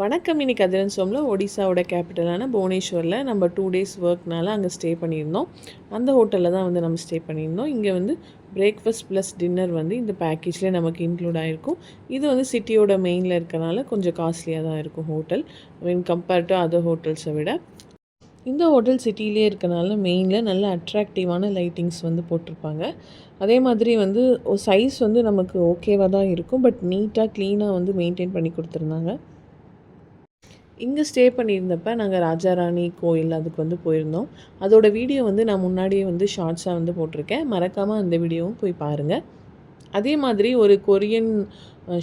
வணக்கம். இன்னைக்கு அதிரன்சோமில் ஒடிசாவோட கேபிட்டலான புவனேஸ்வரில் நம்ம 2 டேஸ் ஒர்க்னால அங்கே ஸ்டே பண்ணியிருந்தோம். அந்த ஹோட்டலில் தான் வந்து நம்ம ஸ்டே பண்ணியிருந்தோம். இங்கே வந்து பிரேக்ஃபாஸ்ட் ப்ளஸ் டின்னர் வந்து இந்த பேக்கேஜ்லேயே நமக்கு இன்க்ளூட் ஆகிருக்கும். இது வந்து சிட்டியோட மெயினில் இருக்கனால கொஞ்சம் காஸ்ட்லியாக தான் இருக்கும் ஹோட்டல் கம்பேர்ட் டு அதர் ஹோட்டல்ஸை விட. இந்த ஹோட்டல் சிட்டியிலே இருக்கனால மெயினில் நல்ல அட்ராக்டிவான லைட்டிங்ஸ் வந்து போட்டிருப்பாங்க. அதே மாதிரி வந்து சைஸ் வந்து நமக்கு ஓகேவாக தான் இருக்கும். பட் நீட்டாக க்ளீனாக வந்து மெயின்டைன் பண்ணி கொடுத்துருந்தாங்க. இங்கே ஸ்டே பண்ணியிருந்தப்ப நாங்கள் ராஜாராணி கோயில் அதுக்கு வந்து போயிருந்தோம். அதோட வீடியோ வந்து நான் முன்னாடியே வந்து ஷார்ட்ஸாக வந்து போட்டிருக்கேன். மறக்காமல் அந்த வீடியோவும் போய் பாருங்கள். அதே மாதிரி ஒரு கொரியன்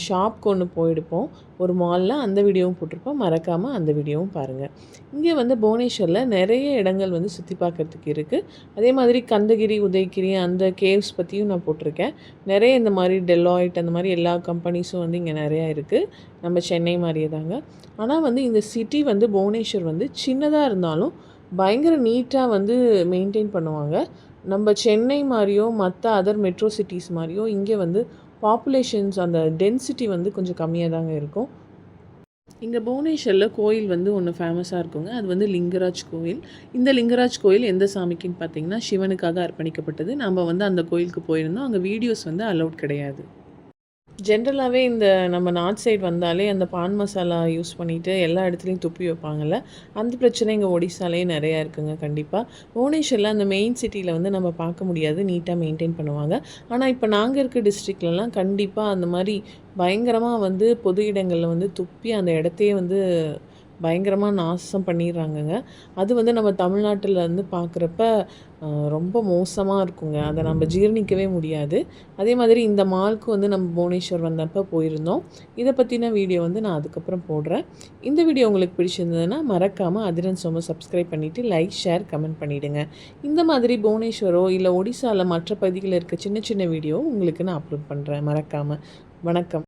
ஷாப்க்கு ஒன்று போயிருப்போம் ஒரு மாலில், அந்த வீடியோவும் போட்டிருப்போம். மறக்காமல் அந்த வீடியோவும் பாருங்கள். இங்கே வந்து புவனேஸ்வரில் நிறைய இடங்கள் வந்து சுற்றி பார்க்குறதுக்கு இருக்குது. அதே மாதிரி கந்தகிரி, உதயகிரி அந்த கேவ்ஸ் பற்றியும் நான் போட்டிருக்கேன். நிறைய இந்த மாதிரி டெலாய்ட் அந்த மாதிரி எல்லா கம்பெனிஸும் வந்து இங்கே நிறையா இருக்குது. நம்ம சென்னை மாதிரியே தாங்க. ஆனால் வந்து இந்த சிட்டி வந்து புவனேஸ்வர் வந்து சின்னதாக இருந்தாலும் பயங்கர நீட்டாக வந்து மெயின்டைன் பண்ணுவாங்க. நம்ம சென்னை மாதிரியோ மற்ற அதர் மெட்ரோ சிட்டிஸ் மாதிரியோ இங்கே வந்து பாப்புலேஷன்ஸ் அந்த டென்சிட்டி வந்து கொஞ்சம் கம்மியாக தாங்க இருக்கும். இங்கே புவனேஸ்வரில் கோயில் வந்து ஒன்று ஃபேமஸாக இருக்குங்க. அது வந்து லிங்கராஜ் கோயில். இந்த லிங்கராஜ் கோயில் எந்த சாமிக்குன்னு பார்த்தீங்கன்னா சிவனுக்காக அர்ப்பணிக்கப்பட்டது. நம்ம வந்து அந்த கோயிலுக்கு போயிருந்தோம். அங்கே வீடியோஸ் வந்து அலௌட் கிடையாது. ஜென்ரலாகவே இந்த நம்ம நார்த் சைடு வந்தாலே அந்த பான் மசாலா யூஸ் பண்ணிவிட்டு எல்லா இடத்துலையும் துப்பி வைப்பாங்கள்ல, அந்த பிரச்சனை இங்கே ஒடிசாலே நிறையா இருக்குங்க. கண்டிப்பாக புவனேஸ்வரில் அந்த மெயின் சிட்டியில் வந்து நம்ம பார்க்க முடியாது, நீட்டாக மெயின்டைன் பண்ணுவாங்க. ஆனால் இப்போ நாங்கள் இருக்க டிஸ்ட்ரிக்ட்லலாம் கண்டிப்பாக அந்த மாதிரி பயங்கரமாக வந்து பொது இடங்களில் வந்து துப்பி அந்த இடத்தையே வந்து பயங்கரமாக நாசம் பண்ணிடுறாங்கங்க. அது வந்து நம்ம தமிழ்நாட்டில் வந்து பார்க்குறப்ப ரொம்ப மோசமாக இருக்குங்க. அதை நம்ம ஜீரணிக்கவே முடியாது. அதே மாதிரி இந்த மாலுக்கு வந்து நம்ம புவனேஸ்வர் வந்தப்போ போயிருந்தோம். இதை பற்றின வீடியோ வந்து நான் அதுக்கப்புறம் போடுறேன். இந்த வீடியோ உங்களுக்கு பிடிச்சிருந்ததுன்னா மறக்காமல் அதிரன்சோமை சப்ஸ்கிரைப் பண்ணிவிட்டு லைக், ஷேர், கமெண்ட் பண்ணிவிடுங்க. இந்த மாதிரி புவனேஸ்வரோ இல்லை ஒடிசாவில் மற்ற பகுதிகளில் இருக்க சின்ன சின்ன வீடியோ உங்களுக்கு நான் அப்லோட் பண்ணுறேன். மறக்காமல். வணக்கம்.